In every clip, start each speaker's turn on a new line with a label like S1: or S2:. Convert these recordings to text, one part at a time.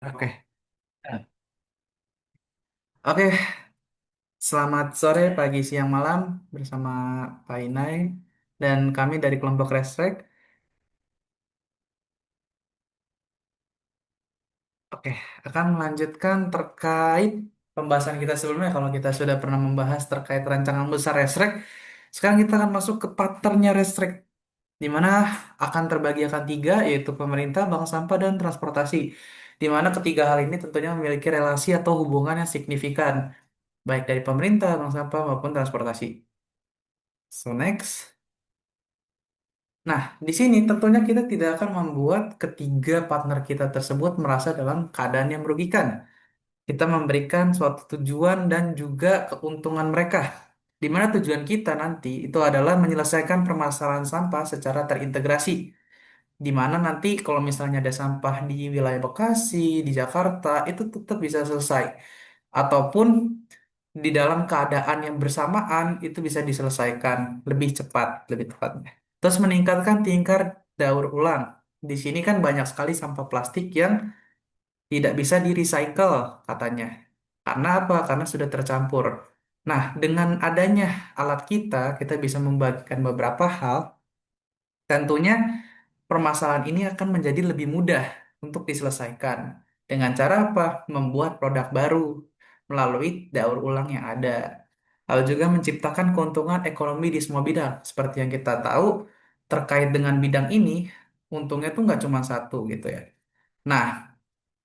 S1: Oke, oke. Selamat sore, pagi, siang, malam bersama Pak Inai dan kami dari kelompok Restrek. Oke, akan melanjutkan terkait pembahasan kita sebelumnya. Kalau kita sudah pernah membahas terkait rancangan besar Restrek, sekarang kita akan masuk ke patternnya Restrek, di mana akan terbagi akan tiga, yaitu pemerintah, bank sampah, dan transportasi. Di mana ketiga hal ini tentunya memiliki relasi atau hubungan yang signifikan, baik dari pemerintah, bank sampah, maupun transportasi. So next. Nah, di sini tentunya kita tidak akan membuat ketiga partner kita tersebut merasa dalam keadaan yang merugikan. Kita memberikan suatu tujuan dan juga keuntungan mereka. Di mana tujuan kita nanti itu adalah menyelesaikan permasalahan sampah secara terintegrasi. Di mana nanti kalau misalnya ada sampah di wilayah Bekasi, di Jakarta, itu tetap bisa selesai. Ataupun di dalam keadaan yang bersamaan itu bisa diselesaikan lebih cepat, lebih tepatnya. Terus meningkatkan tingkat daur ulang. Di sini kan banyak sekali sampah plastik yang tidak bisa di-recycle katanya. Karena apa? Karena sudah tercampur. Nah, dengan adanya alat kita bisa membagikan beberapa hal. Tentunya permasalahan ini akan menjadi lebih mudah untuk diselesaikan. Dengan cara apa? Membuat produk baru melalui daur ulang yang ada. Lalu juga menciptakan keuntungan ekonomi di semua bidang. Seperti yang kita tahu, terkait dengan bidang ini, untungnya tuh nggak cuma satu gitu ya. Nah,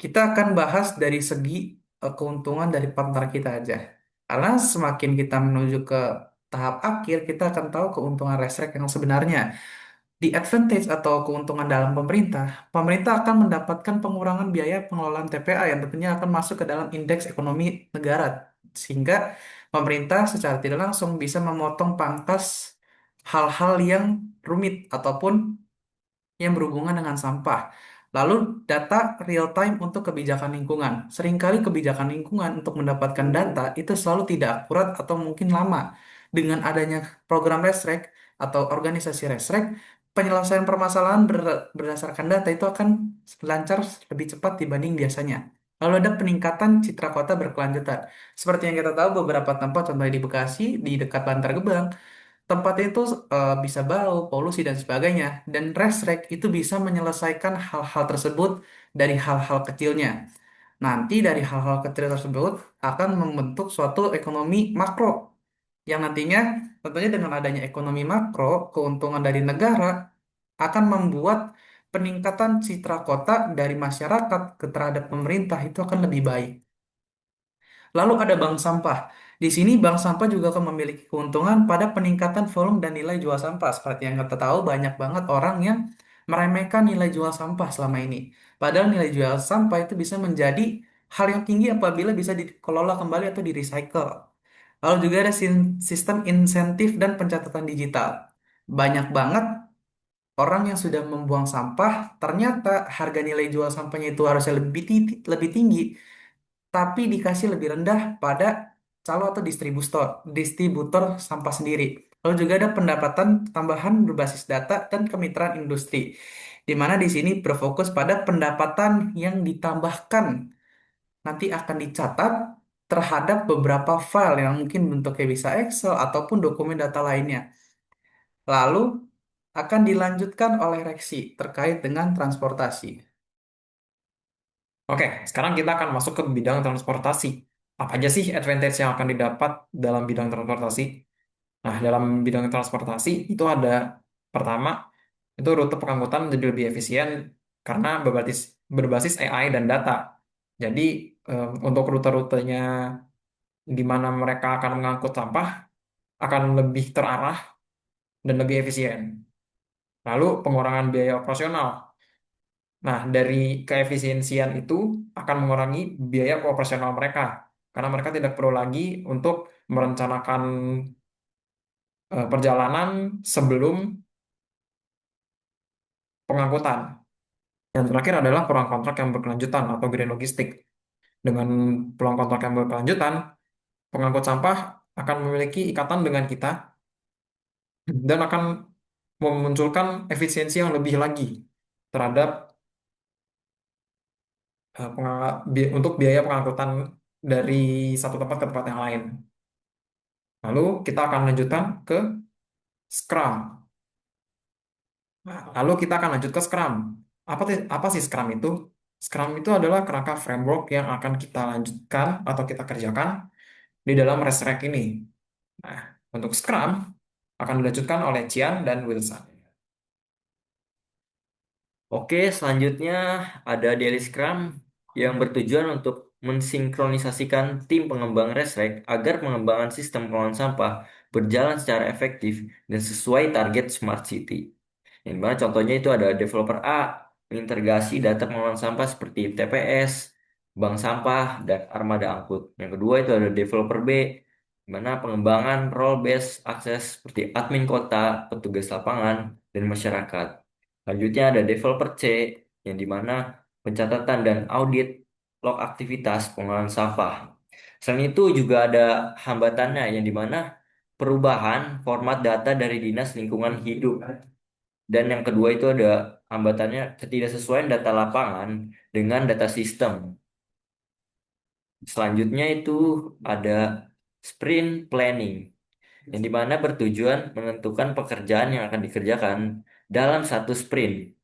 S1: kita akan bahas dari segi keuntungan dari partner kita aja. Karena semakin kita menuju ke tahap akhir, kita akan tahu keuntungan restrek yang sebenarnya. Di advantage atau keuntungan dalam pemerintah, pemerintah akan mendapatkan pengurangan biaya pengelolaan TPA yang tentunya akan masuk ke dalam indeks ekonomi negara. Sehingga pemerintah secara tidak langsung bisa memotong pangkas hal-hal yang rumit ataupun yang berhubungan dengan sampah. Lalu data real time untuk kebijakan lingkungan. Seringkali kebijakan lingkungan untuk mendapatkan data itu selalu tidak akurat atau mungkin lama. Dengan adanya program Resrek atau organisasi Resrek, penyelesaian permasalahan berdasarkan data itu akan lancar lebih cepat dibanding biasanya. Lalu ada peningkatan citra kota berkelanjutan. Seperti yang kita tahu beberapa tempat, contohnya di Bekasi, di dekat Bantar Gebang, tempat itu bisa bau, polusi, dan sebagainya. Dan Resrek itu bisa menyelesaikan hal-hal tersebut dari hal-hal kecilnya. Nanti dari hal-hal kecil tersebut akan membentuk suatu ekonomi makro. Yang nantinya tentunya dengan adanya ekonomi makro, keuntungan dari negara akan membuat peningkatan citra kota dari masyarakat terhadap pemerintah itu akan lebih baik. Lalu ada bank sampah. Di sini bank sampah juga akan memiliki keuntungan pada peningkatan volume dan nilai jual sampah. Seperti yang kita tahu, banyak banget orang yang meremehkan nilai jual sampah selama ini. Padahal nilai jual sampah itu bisa menjadi hal yang tinggi apabila bisa dikelola kembali atau di-recycle. Lalu juga ada sistem insentif dan pencatatan digital. Banyak banget orang yang sudah membuang sampah, ternyata harga nilai jual sampahnya itu harusnya lebih tinggi, tapi dikasih lebih rendah pada calo atau distributor distributor sampah sendiri. Lalu juga ada pendapatan tambahan berbasis data dan kemitraan industri, di mana di sini berfokus pada pendapatan yang ditambahkan nanti akan dicatat terhadap beberapa file yang mungkin bentuknya bisa Excel ataupun dokumen data lainnya. Lalu akan dilanjutkan oleh Reksi terkait dengan transportasi.
S2: Oke, sekarang kita akan masuk ke bidang transportasi. Apa aja sih advantage yang akan didapat dalam bidang transportasi? Nah, dalam bidang transportasi itu ada pertama, itu rute pengangkutan menjadi lebih efisien karena berbasis AI dan data. Jadi, untuk rute-rutenya di mana mereka akan mengangkut sampah akan lebih terarah dan lebih efisien. Lalu, pengurangan biaya operasional. Nah, dari keefisiensian itu akan mengurangi biaya operasional mereka, karena mereka tidak perlu lagi untuk merencanakan perjalanan sebelum pengangkutan. Dan terakhir adalah peluang kontrak yang berkelanjutan atau green logistik. Dengan peluang kontrak yang berkelanjutan, pengangkut sampah akan memiliki ikatan dengan kita dan akan memunculkan efisiensi yang lebih lagi terhadap untuk biaya pengangkutan dari satu tempat ke tempat yang lain. Lalu kita akan lanjutkan ke Scrum. Nah, lalu kita akan lanjut ke Scrum. Apa sih Scrum itu? Scrum itu adalah kerangka framework yang akan kita lanjutkan atau kita kerjakan di dalam Restrack ini. Nah, untuk Scrum akan dilanjutkan oleh Cian dan Wilson.
S3: Oke, selanjutnya ada Daily Scrum yang bertujuan untuk mensinkronisasikan tim pengembang Resrec agar pengembangan sistem pengelolaan sampah berjalan secara efektif dan sesuai target Smart City. Yang mana contohnya itu ada developer A mengintegrasi data pengelolaan sampah seperti TPS, bank sampah, dan armada angkut. Yang kedua itu ada developer B, di mana pengembangan role based akses seperti admin kota, petugas lapangan, dan masyarakat. Selanjutnya ada developer C, yang di mana pencatatan dan audit log aktivitas pengelolaan sampah. Selain itu juga ada hambatannya, yang di mana perubahan format data dari Dinas Lingkungan Hidup. Dan yang kedua itu ada hambatannya ketidaksesuaian data lapangan dengan data sistem. Selanjutnya itu ada sprint planning, yang dimana bertujuan menentukan pekerjaan yang akan dikerjakan dalam satu sprint,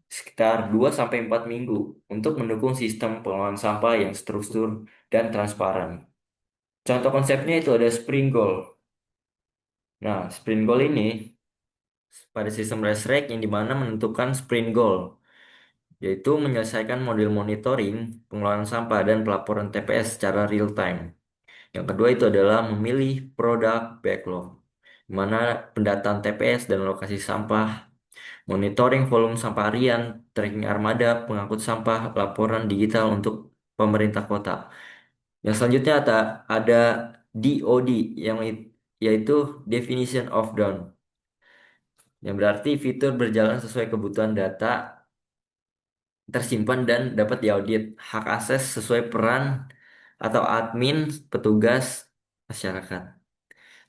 S3: sekitar 2 sampai 4 minggu, untuk mendukung sistem pengelolaan sampah yang struktur dan transparan. Contoh konsepnya itu ada sprint goal. Nah, sprint goal ini pada sistem ResRec yang dimana menentukan sprint goal, yaitu menyelesaikan model monitoring, pengelolaan sampah, dan pelaporan TPS secara real time. Yang kedua itu adalah memilih produk backlog, di mana pendataan TPS dan lokasi sampah, monitoring volume sampah harian, tracking armada, pengangkut sampah, laporan digital untuk pemerintah kota. Yang selanjutnya ada DOD, yaitu Definition of Done, yang berarti fitur berjalan sesuai kebutuhan data tersimpan dan dapat diaudit. Hak akses sesuai peran atau admin, petugas, masyarakat.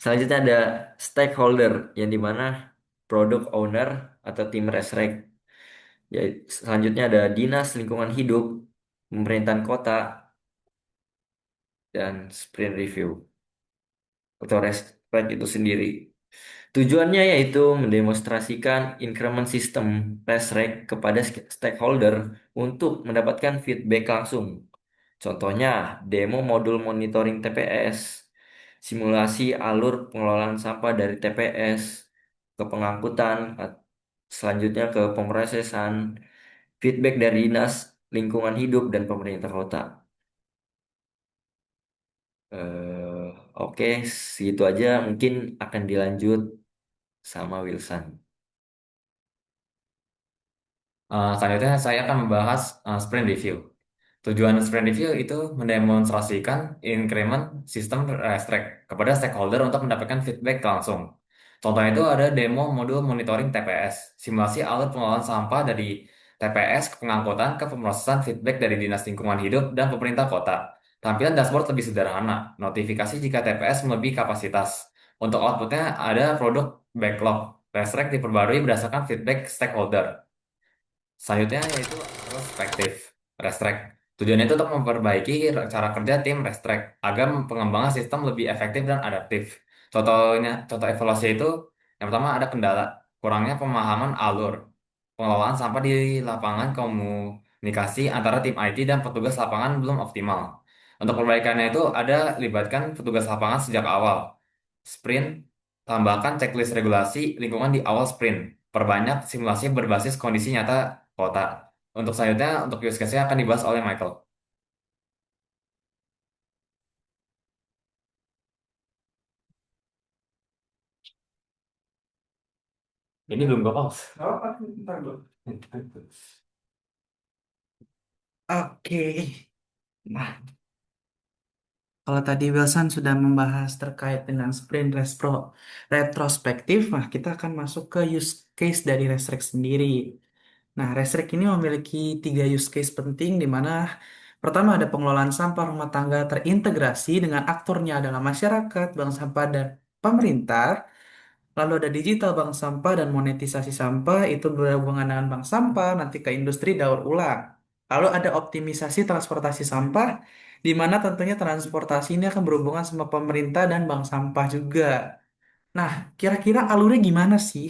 S3: Selanjutnya ada stakeholder, yang dimana product owner atau tim resrec. Ya, selanjutnya ada dinas lingkungan hidup, pemerintahan kota, dan sprint review atau resrec itu sendiri. Tujuannya yaitu mendemonstrasikan increment sistem ResRec kepada stakeholder untuk mendapatkan feedback langsung. Contohnya, demo modul monitoring TPS, simulasi alur pengelolaan sampah dari TPS ke pengangkutan, selanjutnya ke pemrosesan, feedback dari dinas lingkungan hidup dan pemerintah kota. Oke, segitu aja. Mungkin akan dilanjut sama Wilson.
S2: Selanjutnya saya akan membahas sprint review. Tujuan sprint review itu mendemonstrasikan increment sistem Restrack kepada stakeholder untuk mendapatkan feedback langsung. Contohnya itu ada demo modul monitoring TPS, simulasi alur pengelolaan sampah dari TPS ke pengangkutan ke pemrosesan feedback dari Dinas Lingkungan Hidup dan pemerintah kota. Tampilan dashboard lebih sederhana, notifikasi jika TPS melebihi kapasitas. Untuk outputnya ada produk backlog. Restrack diperbarui berdasarkan feedback stakeholder. Selanjutnya yaitu retrospektif Restrek. Tujuannya itu untuk memperbaiki cara kerja tim Restrek agar pengembangan sistem lebih efektif dan adaptif. Contoh evaluasi itu yang pertama ada kendala kurangnya pemahaman alur pengelolaan sampah di lapangan, komunikasi antara tim IT dan petugas lapangan belum optimal. Untuk perbaikannya itu ada libatkan petugas lapangan sejak awal. Sprint, tambahkan checklist regulasi lingkungan di awal sprint. Perbanyak simulasi berbasis kondisi nyata kota. Untuk selanjutnya, untuk use case-nya akan dibahas oleh Michael. Ini belum gue pause.
S1: Oke. Nah, kalau tadi Wilson sudah membahas terkait dengan retrospektif, nah kita akan masuk ke use case dari Restrek sendiri. Nah, Restrek ini memiliki 3 use case penting di mana pertama ada pengelolaan sampah rumah tangga terintegrasi dengan aktornya adalah masyarakat, bank sampah, dan pemerintah. Lalu ada digital bank sampah dan monetisasi sampah itu berhubungan dengan bank sampah nanti ke industri daur ulang. Lalu ada optimisasi transportasi sampah, di mana tentunya transportasi ini akan berhubungan sama pemerintah dan bank sampah juga. Nah, kira-kira alurnya gimana sih?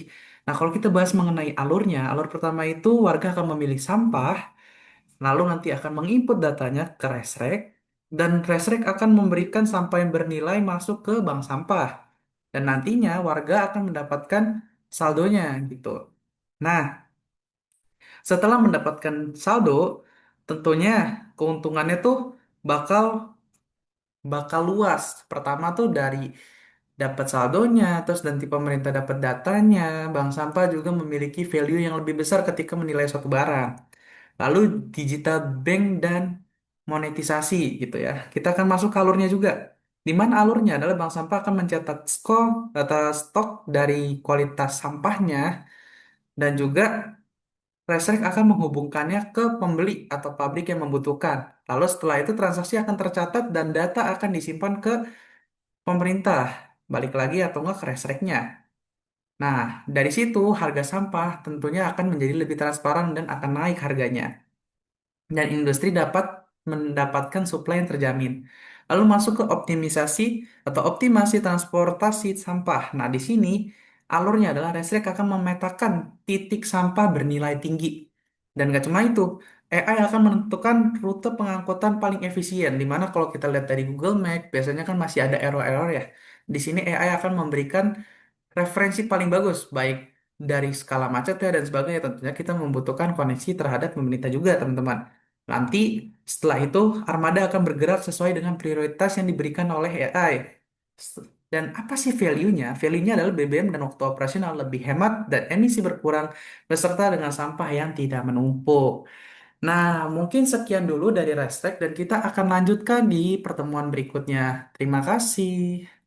S1: Nah, kalau kita bahas mengenai alurnya, alur pertama itu warga akan memilih sampah, lalu nanti akan menginput datanya ke Resrek, dan Resrek akan memberikan sampah yang bernilai masuk ke bank sampah. Dan nantinya warga akan mendapatkan saldonya gitu. Nah, setelah mendapatkan saldo, tentunya keuntungannya tuh bakal bakal luas. Pertama tuh dari dapat saldonya, terus nanti pemerintah dapat datanya, bank sampah juga memiliki value yang lebih besar ketika menilai suatu barang. Lalu digital bank dan monetisasi gitu ya. Kita akan masuk ke alurnya juga. Di mana alurnya adalah bank sampah akan mencatat skor data stok dari kualitas sampahnya dan juga Resrek akan menghubungkannya ke pembeli atau pabrik yang membutuhkan. Lalu setelah itu transaksi akan tercatat dan data akan disimpan ke pemerintah. Balik lagi atau enggak ke Resreknya. Nah, dari situ harga sampah tentunya akan menjadi lebih transparan dan akan naik harganya. Dan industri dapat mendapatkan supply yang terjamin. Lalu masuk ke optimisasi atau optimasi transportasi sampah. Nah, di sini alurnya adalah Resrek akan memetakan titik sampah bernilai tinggi. Dan gak cuma itu, AI akan menentukan rute pengangkutan paling efisien. Di mana kalau kita lihat dari Google Map, biasanya kan masih ada error-error ya. Di sini AI akan memberikan referensi paling bagus, baik dari skala macet ya dan sebagainya. Tentunya kita membutuhkan koneksi terhadap pemerintah juga, teman-teman. Nanti setelah itu armada akan bergerak sesuai dengan prioritas yang diberikan oleh AI. Dan apa sih value-nya? Value-nya adalah BBM dan waktu operasional lebih hemat dan emisi berkurang beserta dengan sampah yang tidak menumpuk. Nah, mungkin sekian dulu dari Restek dan kita akan lanjutkan di pertemuan berikutnya. Terima kasih.